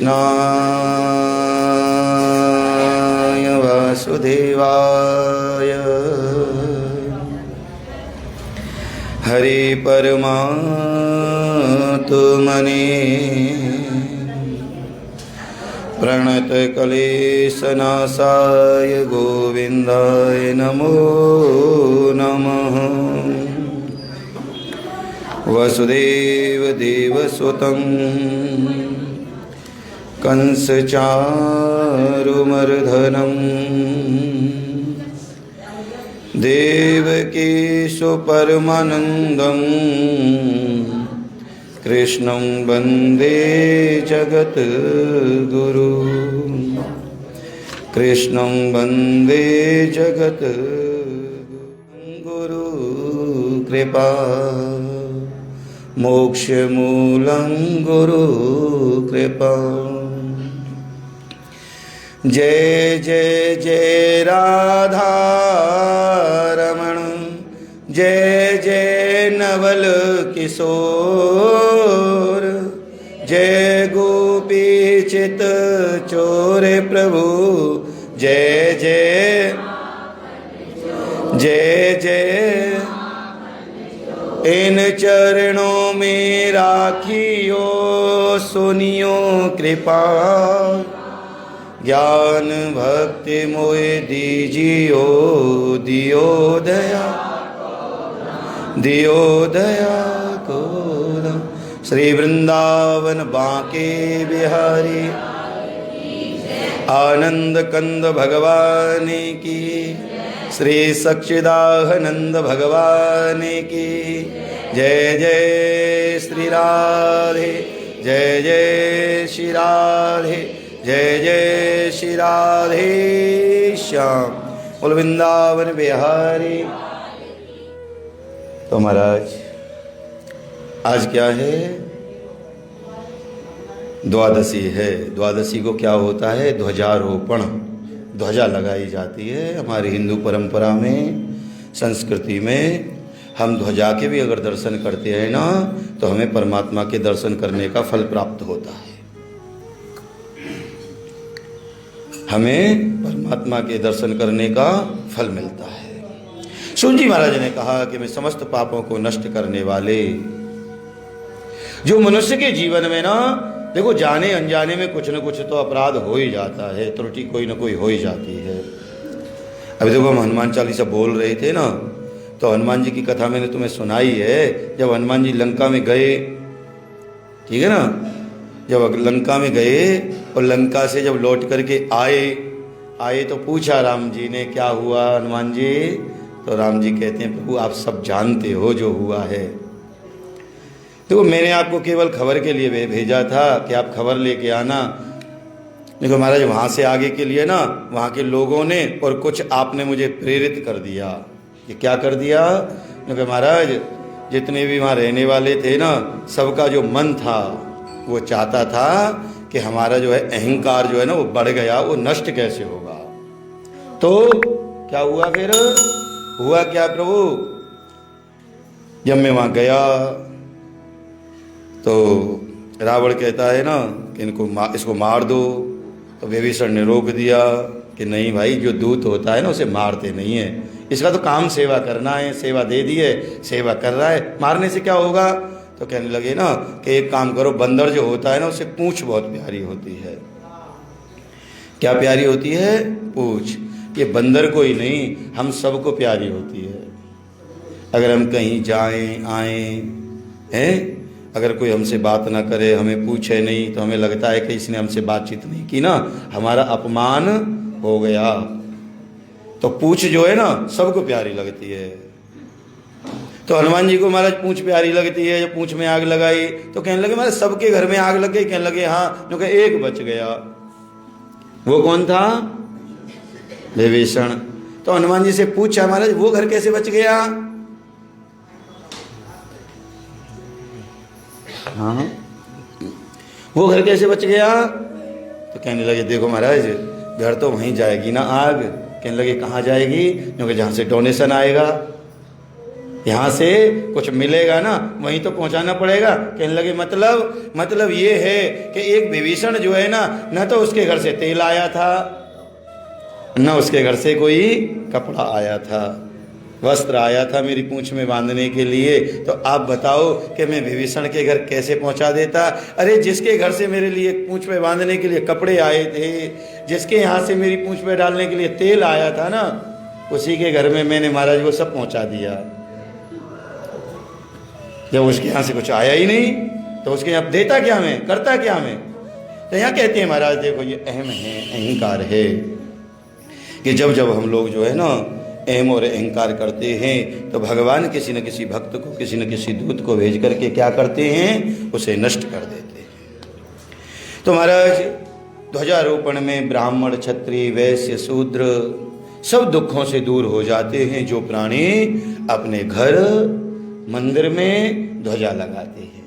कृष्णाय वासुदेवाय हरे परमात्मने प्रणतक्लेशनाशाय गोविन्दाय नमो नमः। वसुदेवदेवसुतं कंसचारुमर्दनं देवकी सुपरमानन्दं कृष्णं वन्दे जगद्गुरु। कृष्णं वन्दे जगद्गुरु। कृपा मोक्षमूलं गुरु कृपा। जय जय जय राधा रमण, जय जय नवल किशोर, जय गोपी चित चोर प्रभु, जय जय जय जय। इन चरणों में राखियो सुनियो कृपा, ज्ञान भक्ति मोहि दीजियो दियो दया, दियो दया को। श्री वृंदावन बांके बिहारी आनंद कंद भगवान की, श्री सच्चिदानंद भगवान की जय जय। श्री राधे जय जय श्री राधे जय जय श्री राधे श्याम। बोल वृंदावन बिहारी। तो महाराज आज क्या है? द्वादशी है। द्वादशी को क्या होता है? ध्वजारोपण, ध्वजा लगाई जाती है। हमारी हिंदू परंपरा में, संस्कृति में हम ध्वजा के भी अगर दर्शन करते हैं ना, तो हमें परमात्मा के दर्शन करने का फल प्राप्त होता है। हमें परमात्मा के दर्शन करने का फल मिलता है। सूत जी महाराज ने कहा कि मैं समस्त पापों को नष्ट करने वाले, जो मनुष्य के जीवन में ना, देखो जाने अनजाने में कुछ न कुछ तो अपराध हो ही जाता है, त्रुटि कोई ना कोई हो ही जाती है। अभी देखो हम हनुमान चालीसा बोल रहे थे ना, तो हनुमान जी की कथा मैंने तुम्हें सुनाई है। जब हनुमान जी लंका में गए, ठीक है ना, जब लंका में गए और लंका से जब लौट करके आए तो पूछा राम जी ने क्या हुआ हनुमान जी? तो राम जी कहते हैं प्रभु आप सब जानते हो जो हुआ है। देखो मैंने आपको केवल खबर के लिए भेजा था कि आप खबर लेके आना। देखो महाराज वहाँ से आगे के लिए ना, वहाँ के लोगों ने और कुछ आपने मुझे प्रेरित कर दिया। कि क्या कर दिया? क्योंकि महाराज जितने भी वहाँ रहने वाले थे ना, सबका जो मन था वो चाहता था कि हमारा जो है अहंकार जो है ना वो बढ़ गया, वो नष्ट कैसे होगा। तो क्या हुआ फिर? हुआ क्या प्रभु? जब मैं वहाँ गया तो रावण कहता है ना कि इसको मार दो। तो विभीषण ने रोक दिया कि नहीं भाई, जो दूत होता है ना उसे मारते नहीं है, इसका तो काम सेवा करना है। सेवा दे दी है, सेवा कर रहा है, मारने से क्या होगा? तो कहने लगे ना कि एक काम करो, बंदर जो होता है ना उसे पूंछ बहुत प्यारी होती है। क्या प्यारी होती है? पूंछ। ये बंदर को ही नहीं, हम सबको प्यारी होती है। अगर हम कहीं जाएं आएं हैं, अगर कोई हमसे बात ना करे, हमें पूछे नहीं, तो हमें लगता है कि इसने हमसे बातचीत नहीं की ना, हमारा अपमान हो गया। तो पूंछ जो है ना सबको प्यारी लगती है। तो हनुमान जी को महाराज पूंछ प्यारी लगती है। जब पूंछ में आग लगाई तो कहने लगे महाराज सबके घर में आग लग गई। कहने लगे हाँ, क्योंकि एक बच गया। वो कौन था? विभीषण। तो हनुमान जी से पूछा महाराज वो घर कैसे बच गया? हाँ, वो घर कैसे बच गया? तो कहने लगे देखो महाराज घर तो वहीं जाएगी ना आग। कहने लगे कहाँ जाएगी? क्योंकि जहाँ से डोनेशन आएगा। यहाँ से कुछ मिलेगा ना, वहीं तो पहुँचाना पड़ेगा। कहने लगे मतलब ये है कि एक विभीषण जो है ना, न तो उसके घर से तेल आया था, न उसके घर से कोई कपड़ा आया था, वस्त्र आया था मेरी पूंछ में बांधने के लिए। तो आप बताओ कि मैं विभीषण के घर कैसे पहुंचा देता? अरे जिसके घर से मेरे लिए पूंछ में बांधने के लिए कपड़े आए थे, जिसके यहाँ से मेरी पूंछ में डालने के लिए तेल आया था ना, उसी के घर में मैंने महाराज वो सब पहुंचा दिया। जब उसके यहाँ से कुछ आया ही नहीं तो उसके यहाँ देता क्या मैं, करता क्या मैं? तो यहाँ कहते हैं महाराज देखो ये अहम है, अहंकार है कि जब जब हम लोग जो है ना अहम और अहंकार करते हैं तो भगवान किसी न किसी भक्त को, किसी न किसी दूत को भेज करके क्या करते हैं, उसे नष्ट कर देते हैं। तो महाराज ध्वजारोपण में ब्राह्मण, क्षत्रिय, वैश्य, शूद्र सब दुखों से दूर हो जाते हैं जो प्राणी अपने घर मंदिर में ध्वजा लगाते हैं।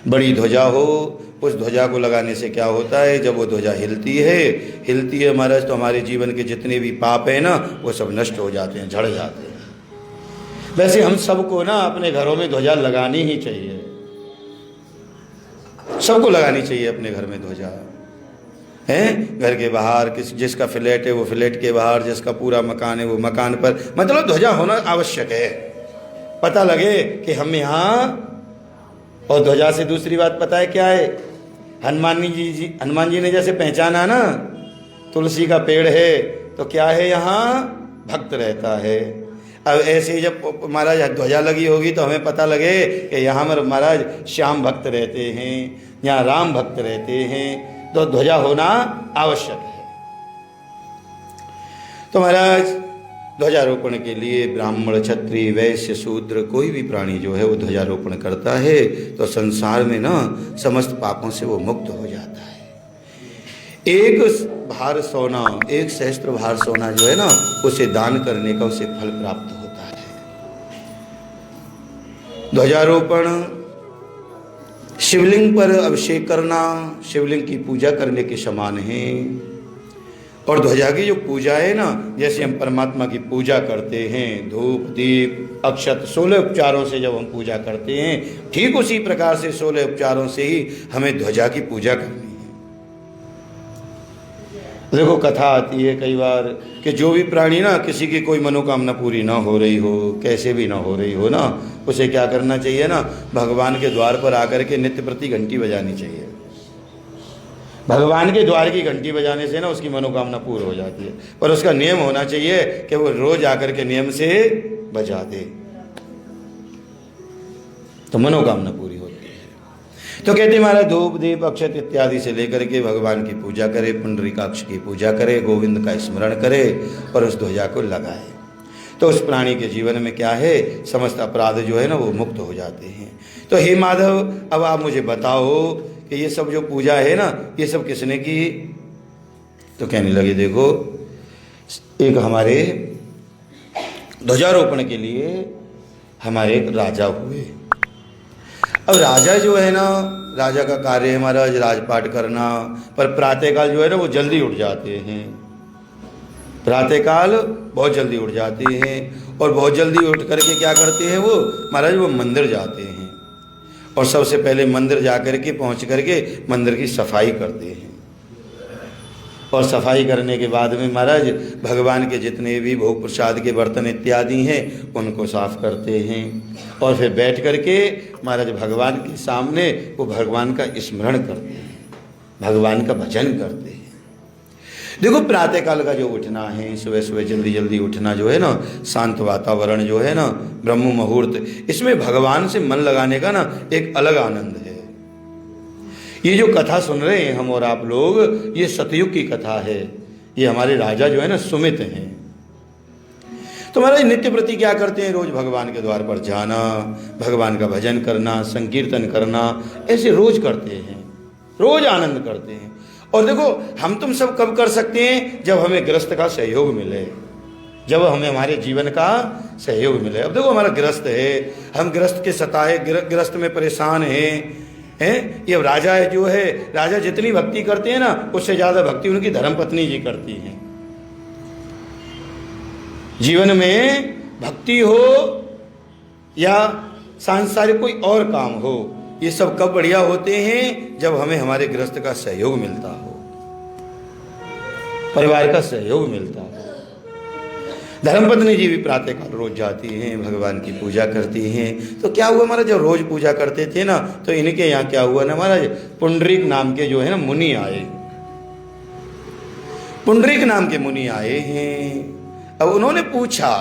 बड़ी ध्वजा हो, उस ध्वजा को लगाने से क्या होता है, जब वो ध्वजा हिलती है महाराज, तो हमारे जीवन के जितने भी पाप है ना वो सब नष्ट हो जाते हैं, झड़ जाते हैं। वैसे हम सबको ना अपने घरों में ध्वजा लगानी ही चाहिए, सबको लगानी चाहिए अपने घर में ध्वजा है। घर के बाहर जिसका फ्लैट है वो फ्लैट के बाहर, जिसका पूरा मकान है वो मकान पर, मतलब ध्वजा होना आवश्यक है। पता लगे कि हम यहाँ, और ध्वजा से दूसरी बात पता है क्या है, हनुमान जी ने जैसे पहचाना ना, तुलसी का पेड़ है तो क्या है, यहाँ भक्त रहता है। अब ऐसे ही जब महाराज ध्वजा लगी होगी तो हमें पता लगे कि यहाँ महाराज श्याम भक्त रहते हैं, यहाँ राम भक्त रहते हैं, तो ध्वजा होना आवश्यक है। तो महाराज ध्वजारोपण के लिए ब्राह्मण, क्षत्रिय, वैश्य, शूद्र कोई भी प्राणी जो है वो ध्वजारोपण करता है तो संसार में ना समस्त पापों से वो मुक्त हो जाता है। एक भार सोना, एक सहस्त्र भार सोना जो है ना, उसे दान करने का उसे फल प्राप्त होता है। ध्वजारोपण, शिवलिंग पर अभिषेक करना शिवलिंग की पूजा करने के समान है। और ध्वजा की जो पूजा है ना, जैसे हम परमात्मा की पूजा करते हैं, धूप, दीप, अक्षत, 16 उपचारों से जब हम पूजा करते हैं, ठीक उसी प्रकार से 16 उपचारों से ही हमें ध्वजा की पूजा करनी है। देखो कथा आती है कई बार कि जो भी प्राणी ना, किसी की कोई मनोकामना पूरी ना हो रही हो, कैसे भी ना हो रही हो ना, उसे क्या करना चाहिए ना, भगवान के द्वार पर आकर के नित्य प्रति घंटी बजानी चाहिए। भगवान के द्वार की घंटी बजाने से ना उसकी मनोकामना पूर्ण हो जाती है, पर उसका नियम होना चाहिए कि वो रोज आकर के नियम से बजा दे तो मनोकामना पूरी होती है। तो कहते महाराज धूप, दीप, अक्षत इत्यादि से लेकर के भगवान की पूजा करे, पुंडरीकाक्ष की पूजा करे, गोविंद का स्मरण करे और उस ध्वजा को लगाए, तो उस प्राणी के जीवन में क्या है, समस्त अपराध जो है ना वो मुक्त हो जाते हैं। तो हे माधव, अब आप मुझे बताओ कि ये सब जो पूजा है ना, ये सब किसने की? तो कहने लगे देखो, एक हमारे ध्वजारोपण के लिए हमारे एक राजा हुए। अब राजा जो है ना, राजा का कार्य है महाराज राजपाट करना, पर प्रातःकाल जो है ना वो जल्दी उठ जाते हैं, प्रातःकाल बहुत जल्दी उठ जाते हैं, और बहुत जल्दी उठ करके क्या करते हैं वो महाराज, वो मंदिर जाते हैं और सबसे पहले मंदिर जा कर के पहुँच करके मंदिर की सफाई करते हैं। और सफाई करने के बाद में महाराज भगवान के जितने भी भोग प्रसाद के बर्तन इत्यादि हैं उनको साफ करते हैं, और फिर बैठ करके महाराज भगवान के सामने वो भगवान का स्मरण करते हैं, भगवान का भजन करते हैं। देखो प्रातःकाल का जो उठना है, सुबह सुबह जल्दी जल्दी उठना जो है ना, शांत वातावरण जो है ना, ब्रह्म मुहूर्त, इसमें भगवान से मन लगाने का ना एक अलग आनंद है। ये जो कथा सुन रहे हैं हम और आप लोग, ये सतयुग की कथा है। ये हमारे राजा जो है ना सुमित हैं। तो महाराज नित्य प्रति क्या करते हैं, रोज भगवान के द्वार पर जाना, भगवान का भजन करना, संकीर्तन करना, ऐसे रोज करते हैं, रोज आनंद करते हैं। और देखो हम तुम सब कब कर सकते हैं, जब हमें गृहस्थ का सहयोग मिले, जब हमें हमारे जीवन का सहयोग मिले। अब देखो हमारा गृहस्थ है, हम गृहस्थ के सताए, गृहस्थ में परेशान हैं, ये राजा है जो है, राजा जितनी भक्ति करते हैं ना उससे ज़्यादा भक्ति उनकी धर्मपत्नी जी करती हैं। जीवन में भक्ति हो या सांसारिक कोई और काम हो, ये सब कब बढ़िया होते हैं? जब हमें हमारे गृहस्थ का सहयोग मिलता हो, परिवार का सहयोग मिलता हो। धर्मपत्नी जी भी प्रातःकाल रोज जाती हैं, भगवान की पूजा करती हैं। तो क्या हुआ महाराज, जब रोज पूजा करते थे ना, तो इनके यहाँ क्या हुआ ना महाराज, पुंडरीक नाम के जो है ना मुनि आए, पुंडरीक नाम के मुनि आए हैं। अब उन्होंने पूछा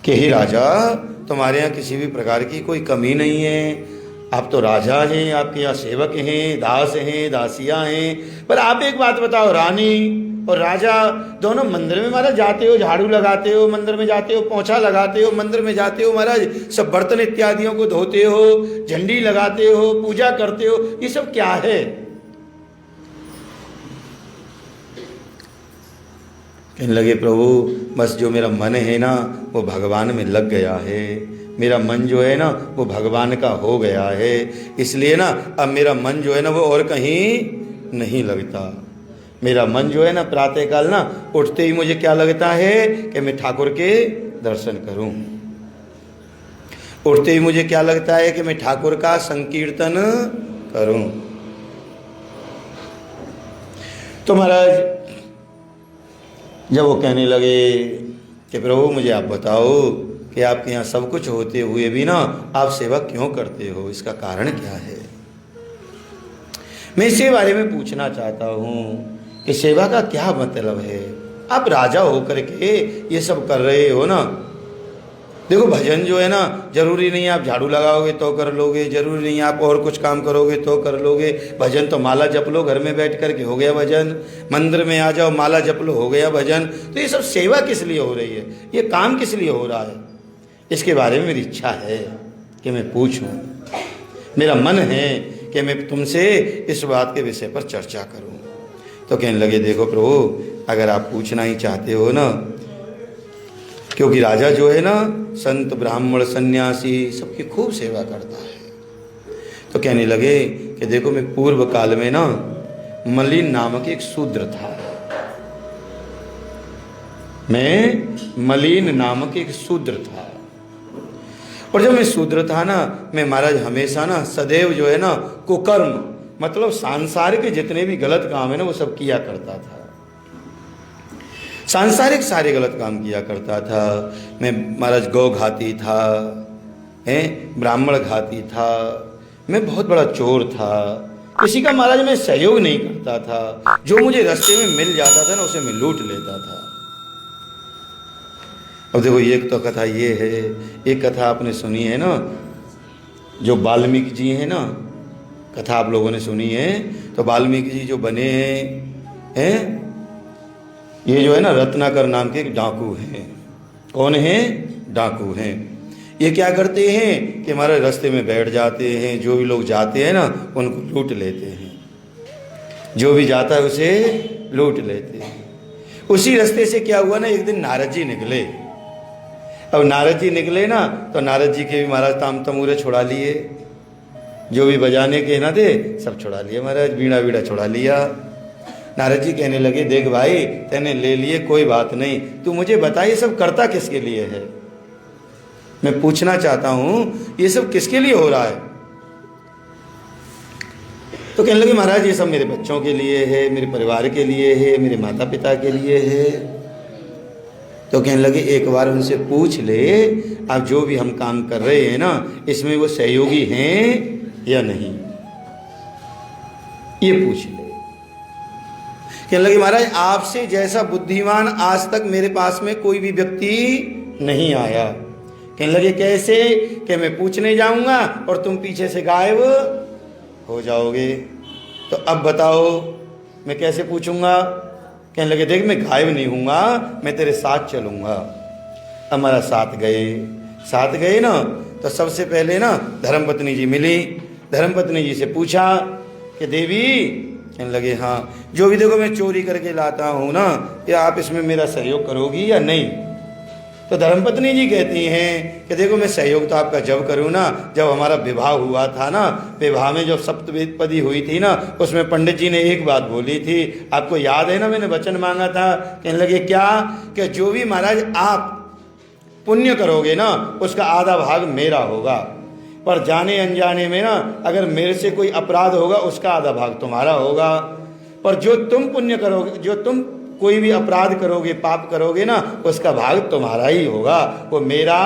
कि हे राजा, तुम्हारे यहाँ किसी भी प्रकार की कोई कमी नहीं है, आप तो राजा हैं, आपके यहाँ सेवक हैं, दास हैं, दासियां हैं, पर आप एक बात बताओ, रानी और राजा दोनों मंदिर में महाराज जाते हो, झाड़ू लगाते हो, मंदिर में जाते हो, पोंछा लगाते हो, मंदिर में जाते हो महाराज, सब बर्तन इत्यादियों को धोते हो, झंडी लगाते हो, पूजा करते हो, ये सब क्या है? कहने लगे प्रभु, बस जो मेरा मन है ना वो भगवान में लग गया है, मेरा मन जो है ना वो भगवान का हो गया है, इसलिए ना अब मेरा मन जो है ना वो और कहीं नहीं लगता। मेरा मन जो है ना प्रातःकाल ना उठते ही मुझे क्या लगता है कि मैं ठाकुर के दर्शन करूं, उठते ही मुझे क्या लगता है कि मैं ठाकुर का संकीर्तन करूं। तो महाराज जब वो कहने लगे कि प्रभु मुझे आप बताओ कि आपके यहाँ सब कुछ होते हुए भी ना आप सेवा क्यों करते हो, इसका कारण क्या है? मैं इसके बारे में पूछना चाहता हूँ कि सेवा का क्या मतलब है? आप राजा होकर के ये सब कर रहे हो ना। देखो भजन जो है ना, जरूरी नहीं आप झाड़ू लगाओगे तो कर लोगे, जरूरी नहीं आप और कुछ काम करोगे तो कर लोगे। भजन तो माला जप लो, घर में बैठ कर के हो गया भजन, मंदिर में आ जाओ माला जप लो, हो गया भजन। तो ये सब सेवा किस लिए हो रही है, ये काम किस लिए हो रहा है, इसके बारे में मेरी इच्छा है कि मैं पूछूं। मेरा मन है कि मैं तुमसे इस बात के विषय पर चर्चा करूं। तो कहने लगे देखो प्रभु, अगर आप पूछना ही चाहते हो ना, क्योंकि राजा जो है ना संत ब्राह्मण सन्यासी सबकी खूब सेवा करता है। तो कहने लगे कि देखो मैं पूर्व काल में ना मलिन नामक एक शूद्र था, मैं मलिन नामक एक शूद्र था। और जब मैं शूद्र था ना, मैं महाराज हमेशा ना सदैव जो है ना कुकर्म मतलब सांसारिक के जितने भी गलत काम है ना वो सब किया करता था, सांसारिक सारे गलत काम किया करता था। मैं महाराज गौ घाती था, ब्राह्मण घाती था, मैं बहुत बड़ा चोर था, किसी का महाराज मैं सहयोग नहीं करता था, जो मुझे रास्ते में मिल जाता था ना उसे मैं लूट लेता था। अब देखो एक तो कथा ये है, एक कथा आपने सुनी है ना, जो वाल्मीकि जी है ना, कथा आप लोगों ने सुनी है। तो वाल्मीकि जी जो बने हैं, ये जो है ना रत्नाकर नाम के एक डाकू हैं। कौन है? डाकू हैं। ये क्या करते हैं कि हमारे रास्ते में बैठ जाते हैं, जो भी लोग जाते हैं ना उनको लूट लेते हैं, जो भी जाता है उसे लूट लेते हैं। उसी रास्ते से क्या हुआ ना, एक दिन नारद जी निकले। अब नारद जी निकले ना तो नारद जी के भी महाराज ताम तमूरे छुड़ा लिए, जो भी बजाने के ना थे सब छुड़ा लिए महाराज, बीड़ा बीड़ा छुड़ा लिया। नारद जी कहने लगे देख भाई तेने ले लिए कोई बात नहीं, तू मुझे बता ये सब करता किसके लिए है, मैं पूछना चाहता हूँ ये सब किसके लिए हो रहा है। तो कहने लगे महाराज ये सब मेरे बच्चों के लिए है, मेरे परिवार के लिए है, मेरे माता पिता के लिए है। तो कहने लगे एक बार उनसे पूछ ले, आप जो भी हम काम कर रहे हैं ना इसमें वो सहयोगी हैं या नहीं, ये पूछ ले। कहने लगे महाराज आपसे जैसा बुद्धिमान आज तक मेरे पास में कोई भी व्यक्ति नहीं आया। कहने लगे कैसे? कि मैं पूछने जाऊंगा और तुम पीछे से गायब हो जाओगे। तो अब बताओ मैं कैसे पूछूंगा? कहने लगे देख मैं गायब नहीं हूँगा, मैं तेरे साथ चलूँगा। हमारा साथ गए ना, तो सबसे पहले ना धर्मपत्नी जी मिली। धर्मपत्नी जी से पूछा कि देवी, कहने लगे हाँ, जो भी देखो मैं चोरी करके लाता हूँ ना, या आप इसमें मेरा सहयोग करोगी या नहीं? तो धर्मपत्नी जी कहती हैं कि देखो मैं सहयोग तो आपका जब करूँ ना, जब हमारा विवाह हुआ था ना, विवाह में जो सप्तवेदपदी हुई थी ना, उसमें पंडित जी ने एक बात बोली थी, आपको याद है ना, मैंने वचन मांगा था। कहने लगे क्या? कि जो भी महाराज आप पुण्य करोगे ना उसका आधा भाग मेरा होगा, पर जाने अनजाने में ना अगर मेरे से कोई अपराध होगा उसका आधा भाग तुम्हारा होगा। पर जो तुम पुण्य करोगे, जो तुम कोई भी अपराध करोगे, पाप करोगे ना, उसका भाग तुम्हारा ही होगा, वो मेरा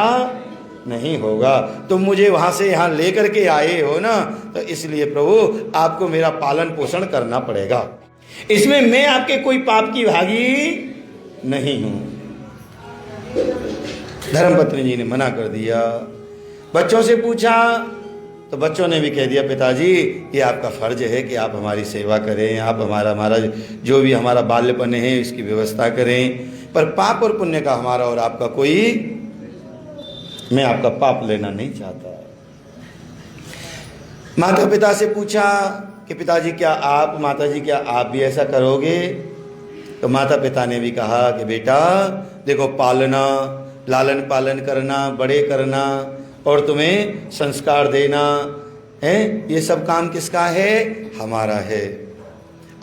नहीं होगा। तुम मुझे वहां से यहाँ लेकर के आए हो ना, तो इसलिए प्रभु आपको मेरा पालन पोषण करना पड़ेगा। इसमें मैं आपके कोई पाप की भागी नहीं हूं। धर्मपत्नी जी ने मना कर दिया। बच्चों से पूछा तो बच्चों ने भी कह दिया पिताजी ये आपका फर्ज है कि आप हमारी सेवा करें, आप हमारा जो भी हमारा बाल्यपन है इसकी व्यवस्था करें, पर पाप और पुण्य का हमारा और आपका कोई, मैं आपका पाप लेना नहीं चाहता। माता पिता से पूछा कि पिताजी क्या आप, माताजी क्या आप भी ऐसा करोगे? तो माता पिता ने भी कहा कि बेटा देखो, पालना, लालन पालन करना, बड़े करना और तुम्हें संस्कार देना है, ये सब काम किसका है? हमारा है।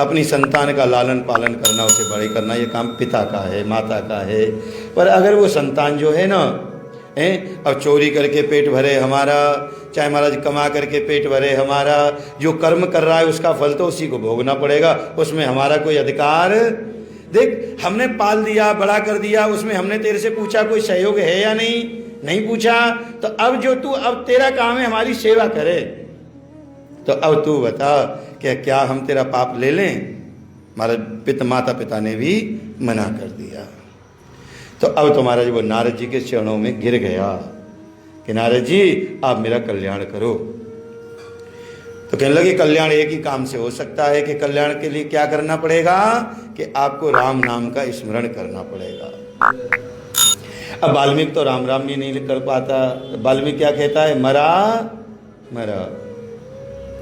अपनी संतान का लालन पालन करना, उसे बड़े करना, ये काम पिता का है, माता का है। पर अगर वो संतान जो है ना, अब चोरी करके पेट भरे हमारा, चाहे महाराज कमा करके पेट भरे हमारा, जो कर्म कर रहा है उसका फल तो उसी को भोगना पड़ेगा, उसमें हमारा कोई अधिकार। देख, हमने पाल दिया, बड़ा कर दिया, उसमें हमने तेरे से पूछा कोई सहयोग है या नहीं? नहीं पूछा। तो अब जो तू, अब तेरा काम है हमारी सेवा करे, तो अब तू बता क्या हम तेरा पाप ले लें? महाराज माता पिता ने भी मना कर दिया। तो अब तो महाराज वो नारद जी के चरणों में गिर गया कि नारद जी आप मेरा कल्याण करो। तो कहने लगे कल्याण एक ही काम से हो सकता है कि कल्याण के लिए क्या करना पड़ेगा कि आपको राम नाम का स्मरण करना पड़ेगा। अब वाल्मीकि तो राम राम भी नहीं कर पाता। वाल्मीकि क्या कहता है? मरा मरा,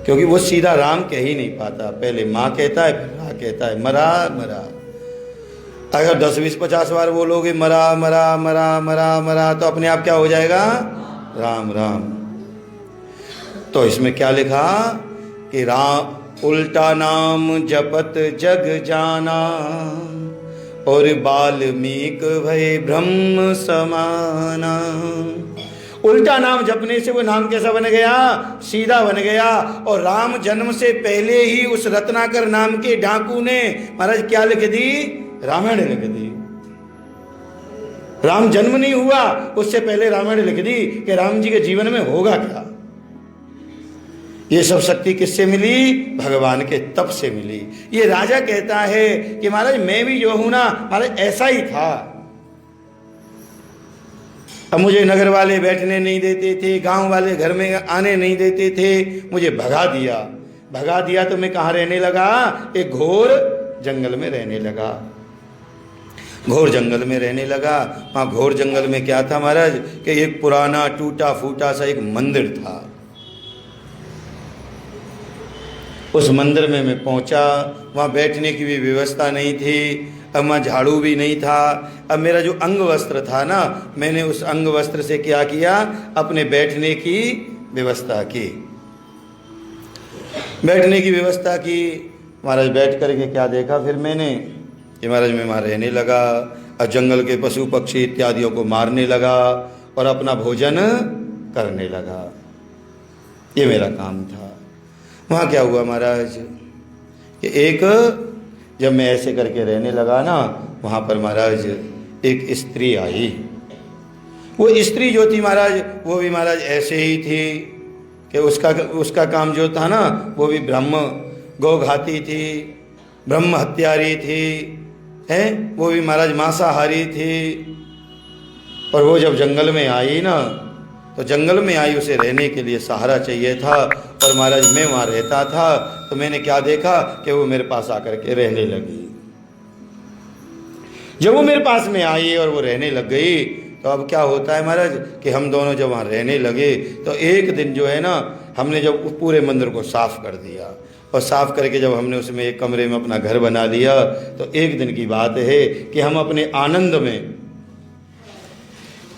क्योंकि वो सीधा राम कह ही नहीं पाता, पहले माँ कहता है फिर रा कहता है, मरा मरा। अगर 10 20 50 बार बोलोगे मरा मरा मरा मरा मरा तो अपने आप क्या हो जाएगा? राम राम। तो इसमें क्या लिखा कि राम उल्टा नाम जपत जग जाना और वाल्मीकि भय ब्रह्म समाना। उल्टा नाम जपने से वो नाम कैसा बन गया? सीधा बन गया। और राम जन्म से पहले ही उस रत्नाकर नाम के डाकू ने महाराज क्या लिख दी? रामायण लिख दी। राम जन्म नहीं हुआ उससे पहले रामायण लिख दी कि राम जी के जीवन में होगा क्या। ये सब शक्ति किससे मिली? भगवान के तप से मिली। ये राजा कहता है कि महाराज मैं भी जो हूं ना महाराज ऐसा ही था। अब मुझे नगर वाले बैठने नहीं देते थे, गांव वाले घर में आने नहीं देते थे, मुझे भगा दिया तो मैं कहाँ रहने लगा? एक घोर जंगल में रहने लगा। घोर जंगल में रहने लगा। वहाँ घोर जंगल में क्या था महाराज कि एक पुराना टूटा फूटा सा एक मंदिर था। उस मंदिर में मैं पहुंचा, वहाँ बैठने की भी व्यवस्था नहीं थी, अब वहाँ झाड़ू भी नहीं था। अब मेरा जो अंग वस्त्र था ना, मैंने उस अंग वस्त्र से क्या किया? अपने बैठने की व्यवस्था की। बैठने की व्यवस्था की महाराज। बैठ करके क्या देखा फिर मैंने कि महाराज मैं वहाँ रहने लगा और जंगल के पशु पक्षी इत्यादियों को मारने लगा और अपना भोजन करने लगा। ये मेरा काम था। वहाँ क्या हुआ महाराज कि एक जब मैं ऐसे करके रहने लगा ना, वहाँ पर महाराज एक स्त्री आई। वो स्त्री जो थी महाराज वो भी महाराज ऐसे ही थी कि उसका काम जो था ना वो भी ब्रह्म गौ घाती थी, ब्रह्म हत्यारी थी, हैं, वो भी महाराज मांसाहारी थी। और वो जब जंगल में आई ना, तो जंगल में आई उसे रहने के लिए सहारा चाहिए था। और महाराज मैं वहाँ रहता था तो मैंने क्या देखा कि वो मेरे पास आकर के रहने लगी। जब वो मेरे पास में आई और वो रहने लग गई तो अब क्या होता है महाराज कि हम दोनों जब वहाँ रहने लगे तो एक दिन जो है ना हमने जब पूरे मंदिर को साफ कर दिया और साफ करके जब हमने उसमें एक कमरे में अपना घर बना लिया तो एक दिन की बात है कि हम अपने आनंद में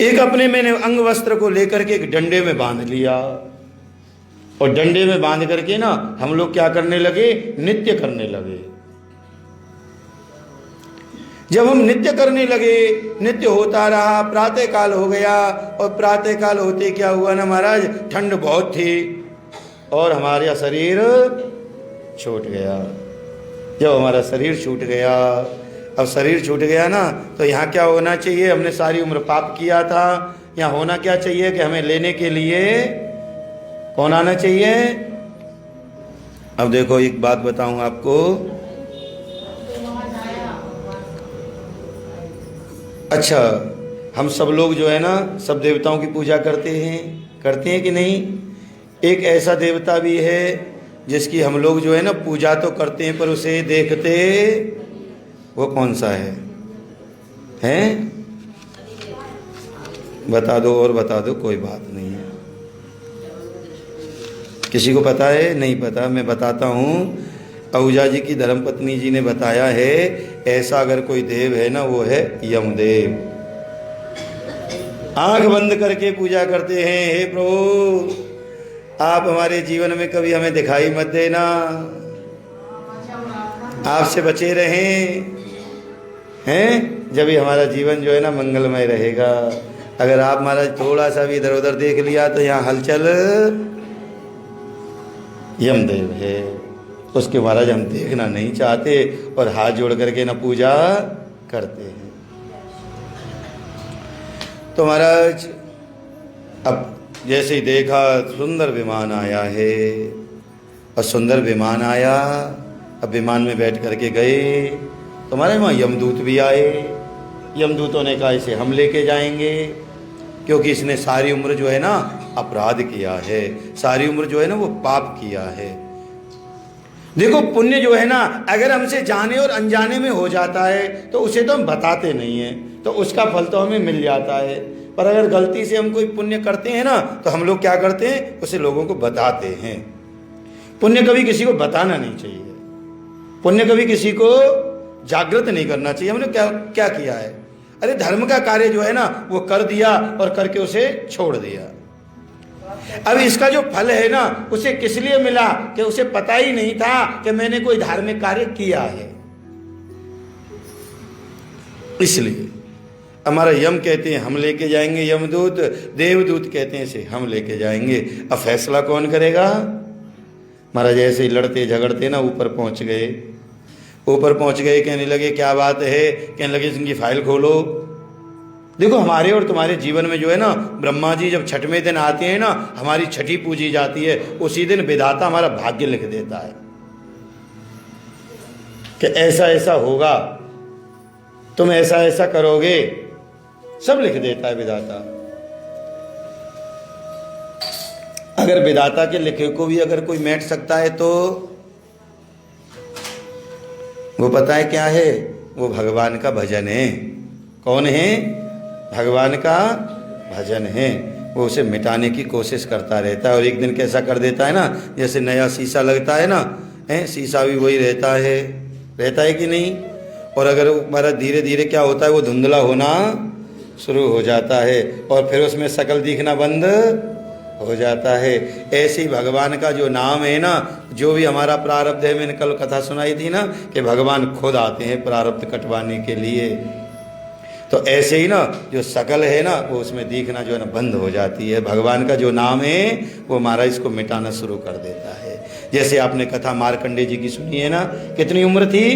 एक अपने मैंने अंग वस्त्र को लेकर के एक डंडे में बांध लिया और डंडे में बांध करके ना हम लोग क्या करने लगे? नृत्य करने लगे। जब हम नित्य करने लगे, नित्य होता रहा, प्रातः काल हो गया, और प्रातः काल होते क्या हुआ ना महाराज, ठंड बहुत थी और हमारा शरीर छूट गया। जब हमारा शरीर छूट गया, अब शरीर छूट गया ना, तो यहाँ क्या होना चाहिए, हमने सारी उम्र पाप किया था, यहाँ होना क्या चाहिए कि हमें लेने के लिए कौन आना चाहिए। अब देखो एक बात बताऊं आपको, अच्छा हम सब लोग जो है ना सब देवताओं की पूजा करते हैं कि नहीं। एक ऐसा देवता भी है जिसकी हम लोग जो है ना पूजा तो करते हैं पर उसे देखते, वो कौन सा है? हैं? बता दो और बता दो, कोई बात नहीं है। किसी को पता है? नहीं पता, मैं बताता हूँ। आहूजा जी की धर्मपत्नी जी ने बताया है, ऐसा अगर कोई देव है ना वो है यमदेव। आंख बंद करके पूजा करते हैं, हे प्रभु आप हमारे जीवन में कभी हमें दिखाई मत देना, आपसे बचे रहें, हैं? जब भी हमारा जीवन जो है ना मंगलमय रहेगा। अगर आप महाराज थोड़ा सा भी इधर उधर देख लिया तो यहाँ हलचल यमदेव है, उसके महाराज हम देखना नहीं चाहते और हाथ जोड़ करके ना पूजा करते हैं। तो महाराज अब जैसे ही देखा सुंदर विमान आया है, और सुंदर विमान आया, अब विमान में बैठ करके गए तो हमारे वहाँ यमदूत भी आए। यमदूतों ने कहा इसे हम लेके जाएंगे, क्योंकि इसने सारी उम्र जो है ना अपराध किया है, सारी उम्र जो है ना वो पाप किया है। देखो पुण्य जो है ना अगर हमसे जाने और अनजाने में हो जाता है तो उसे तो हम बताते नहीं हैं, तो उसका फल तो हमें मिल जाता है। पर अगर गलती से हम कोई पुण्य करते हैं ना तो हम लोग क्या करते हैं, उसे लोगों को बताते हैं। पुण्य कभी किसी को बताना नहीं चाहिए, पुण्य कभी किसी को जागृत नहीं करना चाहिए। हमने क्या क्या किया है, अरे धर्म का कार्य जो है ना वो कर दिया और करके उसे छोड़ दिया। अब इसका जो फल है ना उसे किस लिए मिला कि उसे पता ही नहीं था कि मैंने कोई धार्मिक कार्य किया है। इसलिए हमारा यम कहते हैं हम लेके जाएंगे, यमदूत, देवदूत कहते हैं इसे हम लेके जाएंगे। अब फैसला कौन करेगा? महाराज ऐसे ही लड़ते झगड़ते ना ऊपर पहुंच गए। ऊपर पहुंच गए, कहने लगे क्या बात है, कहने लगे इनकी फाइल खोलो। देखो हमारे और तुम्हारे जीवन में जो है ना ब्रह्मा जी जब छठवें दिन आते हैं ना, हमारी छठी पूजी जाती है, उसी दिन विधाता हमारा भाग्य लिख देता है कि ऐसा ऐसा होगा, तुम ऐसा ऐसा करोगे, सब लिख देता है विधाता। अगर विधाता के लिखे को भी अगर कोई मेट सकता है तो वो पता है क्या है, वो भगवान का भजन है। कौन है? भगवान का भजन है। वो उसे मिटाने की कोशिश करता रहता है, और एक दिन कैसा कर देता है ना, जैसे नया शीशा लगता है ना, शीशा भी वही रहता है कि नहीं। और अगर हमारा धीरे धीरे क्या होता है, वो धुंधला होना शुरू हो जाता है और फिर उसमें शकल दिखना बंद हो जाता है। ऐसे ही भगवान का जो नाम है ना, जो भी हमारा प्रारब्ध है, मैंने कल कथा सुनाई थी ना कि भगवान खुद आते हैं प्रारब्ध कटवाने के लिए। तो ऐसे ही ना जो शकल है ना वो उसमें दिखना जो है ना बंद हो जाती है। भगवान का जो नाम है वो महाराज इसको मिटाना शुरू कर देता है। जैसे आपने कथा मार्कंडे जी की सुनी है ना, कितनी उम्र थी?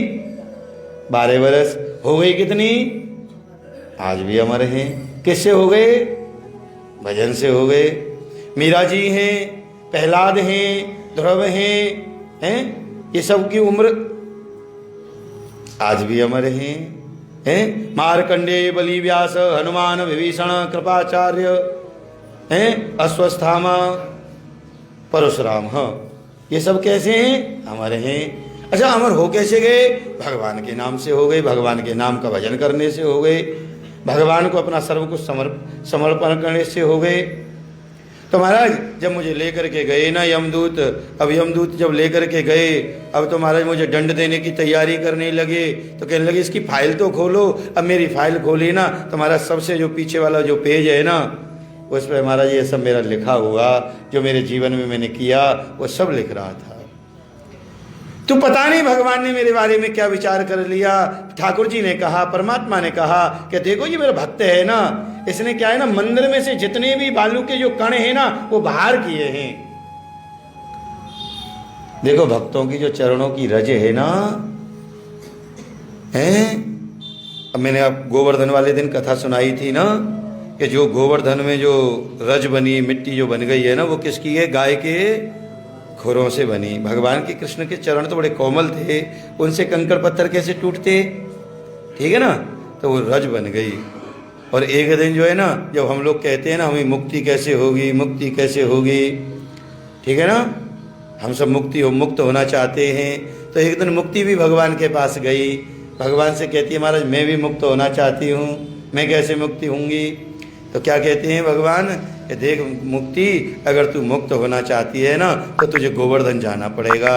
12 वर्ष। हो गई कितनी? आज भी अमर हैं। किससे हो गए? भजन से हो गए। मीरा जी हैं, प्रहलाद हैं, ध्रुव हैं, ये सब की उम्र आज भी अमर हैं। मार्कंडेय, बलि, व्यास, हनुमान, विभीषण, कृपाचार्य, अश्वत्थामा, परशुराम, ये सब कैसे हैं? अमर हैं। अच्छा अमर हो कैसे गए? भगवान के नाम से हो गए, भगवान के नाम का भजन करने से हो गए, भगवान को अपना सर्व कुछ समर्पण करने से हो गए। तो महाराज जब मुझे लेकर के गए ना यमदूत, अब यमदूत जब लेकर के गए, अब तो महाराज मुझे दंड देने की तैयारी करने लगे। तो कहने लगे इसकी फाइल तो खोलो। अब मेरी फाइल खोली ना तो हमारा सबसे जो पीछे वाला जो पेज है ना उस पर महाराज ये सब मेरा लिखा हुआ, जो मेरे जीवन में मैंने किया वो सब लिख रहा था। तू पता नहीं भगवान ने मेरे बारे में क्या विचार कर लिया। ठाकुर जी ने कहा, परमात्मा ने कहा कि देखो ये मेरा भक्त है ना, इसने क्या है ना, मंदिर में से जितने भी बालू के जो कण है ना वो बाहर किए हैं। देखो भक्तों की जो चरणों की रज है ना, है। अब मैंने आप गोवर्धन वाले दिन कथा सुनाई थी ना कि जो गोवर्धन में जो रज बनी, मिट्टी जो बन गई है ना, वो किसकी है? गाय के खुरों से बनी। भगवान के कृष्ण के चरण तो बड़े कोमल थे, उनसे कंकड़ पत्थर कैसे टूटते, ठीक है ना। तो वो रज बन गई। और एक दिन जो है ना, जब हम लोग कहते हैं ना हमें मुक्ति कैसे होगी, मुक्ति कैसे होगी, ठीक है ना, हम सब मुक्त होना चाहते हैं। तो एक दिन मुक्ति भी भगवान के पास गई, भगवान से कहती है महाराज मैं भी मुक्त होना चाहती हूँ, मैं कैसे मुक्ति होंगी? तो क्या कहते हैं भगवान कि देख मुक्ति, अगर तू मुक्त होना चाहती है ना तो तुझे गोवर्धन जाना पड़ेगा,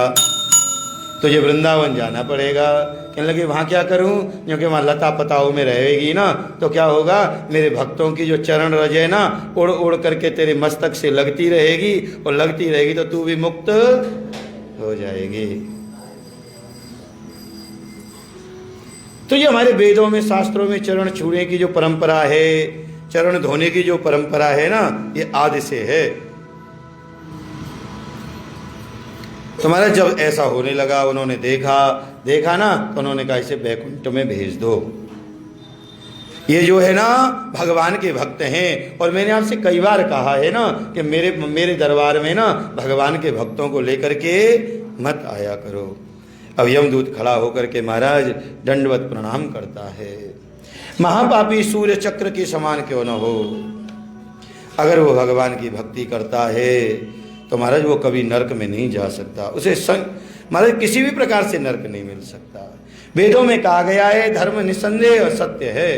तुझे वृंदावन जाना पड़ेगा। कहने लगे वहाँ क्या करूँ? क्योंकि वहाँ लता पताओं में रहेगी ना तो क्या होगा, मेरे भक्तों की जो चरण रज है ना उड़ उड़ करके तेरे मस्तक से लगती रहेगी, और लगती रहेगी तो तू भी मुक्त हो जाएगी। तो ये हमारे वेदों में, शास्त्रों में चरण छूने की जो परंपरा है, चरण धोने की जो परंपरा है ना, ये आदि से है। तुम्हारा जब ऐसा होने लगा, उन्होंने देखा ना, तो उन्होंने कहा इसे बैकुंठ में भेज दो। ये जो है ना भगवान के भक्त हैं। और मैंने आपसे कई बार कहा है ना कि मेरे दरबार में ना भगवान के भक्तों को लेकर के मत आया करो। अब यमदूत खड़ा होकर के महाराज दंडवत प्रणाम करता है। महापापी सूर्य चक्र के समान क्यों न हो, अगर वो भगवान की भक्ति करता है तो महाराज वो कभी नरक में नहीं जा सकता, उसे महाराज किसी भी प्रकार से नरक नहीं मिल सकता। वेदों में कहा गया है धर्म निस्संदेह और सत्य है,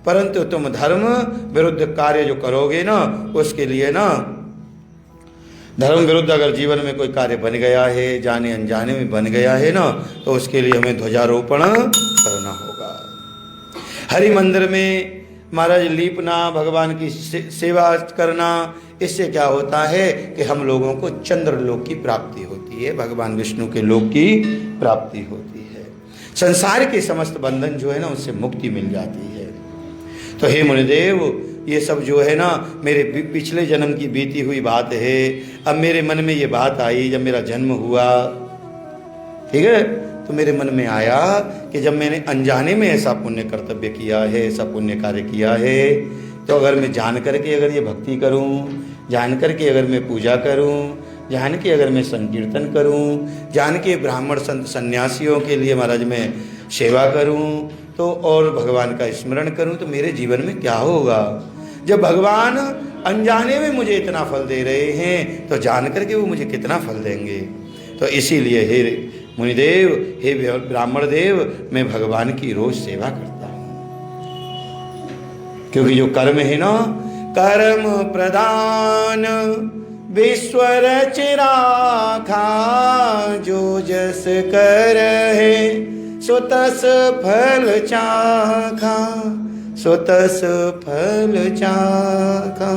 परंतु तुम धर्म विरुद्ध कार्य जो करोगे ना, उसके लिए ना, धर्म विरुद्ध अगर जीवन में कोई कार्य बन गया है, जाने अनजाने में बन गया है ना, तो उसके लिए हमें ध्वजारोपण करना होगा। हरि मंदिर में महाराज लीपना, भगवान की सेवा करना, इससे क्या होता है कि हम लोगों को चंद्रलोक की प्राप्ति होती है, भगवान विष्णु के लोक की प्राप्ति होती है। संसार के समस्त बंधन जो है ना उससे मुक्ति मिल जाती है। तो हे मुनिदेव, ये सब जो है ना मेरे पिछले जन्म की बीती हुई बात है। अब मेरे मन में ये बात आई जब मेरा जन्म हुआ, ठीक है, तो मेरे मन में आया कि जब मैंने अनजाने में ऐसा पुण्य कर्तव्य किया है, ऐसा पुण्य कार्य किया है, तो अगर मैं जान करके अगर ये भक्ति करूं, जान करके अगर मैं पूजा करूं, जान के अगर मैं संकीर्तन करूं, जान के ब्राह्मण संत सन्यासियों के लिए महाराज मैं सेवा करूं, तो और भगवान का स्मरण करूं, तो मेरे जीवन में क्या होगा? जब भगवान अनजाने में मुझे इतना फल दे रहे हैं, तो जान करके वो मुझे कितना फल देंगे। तो इसीलिए हे मुनिदेव, हे ब्राह्मण देव, मैं भगवान की रोज सेवा करता हूँ। क्योंकि जो कर्म है ना, कर्म प्रदान विश्व रचना खा, जो जस कर है सो तस फल चाखा, सो तस फल चाखा।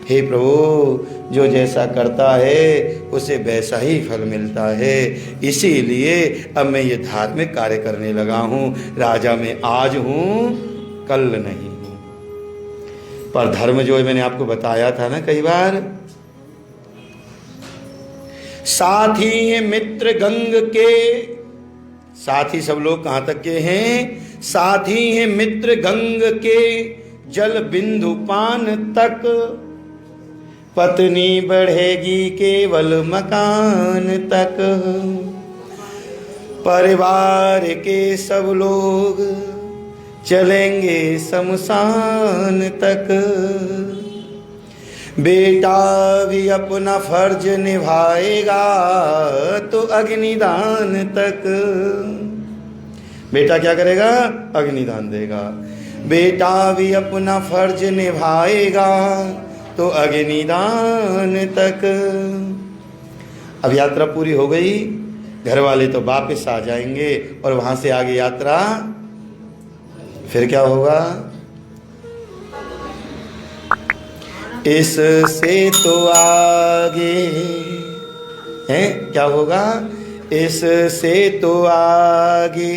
हे प्रभु, जो जैसा करता है उसे वैसा ही फल मिलता है। इसीलिए अब मैं ये धार्मिक कार्य करने लगा हूँ। राजा मैं आज हूँ, कल नहीं हूँ। पर धर्म जो है मैंने आपको बताया था ना कई बार, साथी है मित्र गंग के, साथी सब लोग कहाँ तक के हैं? साथी हैं मित्र गंग के, जल बिंदु पान तक, पत्नी बढ़ेगी केवल मकान तक, परिवार के सब लोग चलेंगे शमशान तक, बेटा भी अपना फर्ज निभाएगा तो अग्निदान तक। बेटा क्या करेगा? अग्निदान देगा। बेटा भी अपना फर्ज निभाएगा तो अग्निदान तक। अब यात्रा पूरी हो गई, घर वाले तो वापस आ जाएंगे और वहां से आगे यात्रा फिर क्या होगा? इससे तो आगे है क्या होगा? इससे तो आगे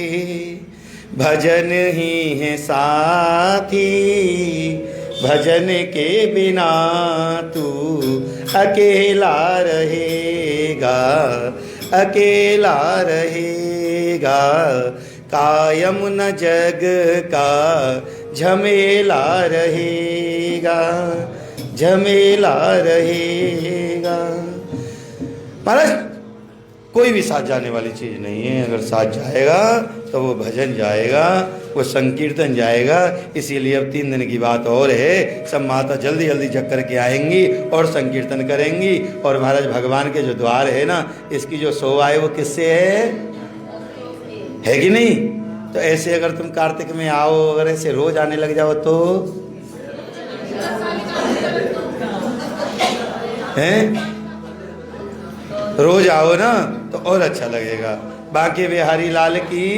भजन ही है साथी, भजन के बिना तू अकेला रहेगा, अकेला रहेगा। कायम न जग का झमेला रहेगा, झमेला रहेगा। महाराज कोई भी साथ जाने वाली चीज़ नहीं है। अगर साथ जाएगा तो वो भजन जाएगा, वो संकीर्तन जाएगा। इसीलिए अब 3 दिन की बात और है, सब माता जल्दी जल्दी जग करके आएंगी और संकीर्तन करेंगी। और महाराज भगवान के जो द्वार है ना, इसकी जो शोभा है वो किससे है कि नहीं? तो ऐसे अगर तुम कार्तिक में आओ, अगर ऐसे रोज आने लग जाओ तो हैं, रोज आओ ना तो और अच्छा लगेगा। बांके बिहारी लाल की,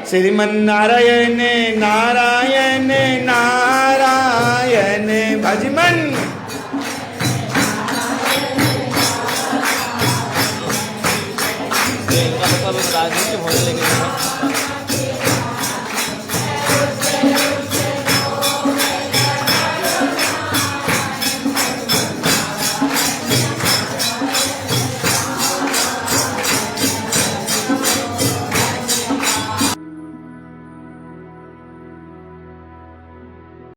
श्रीमन नारायण नारायण नारायण भजमन। राजनीति होने लगी।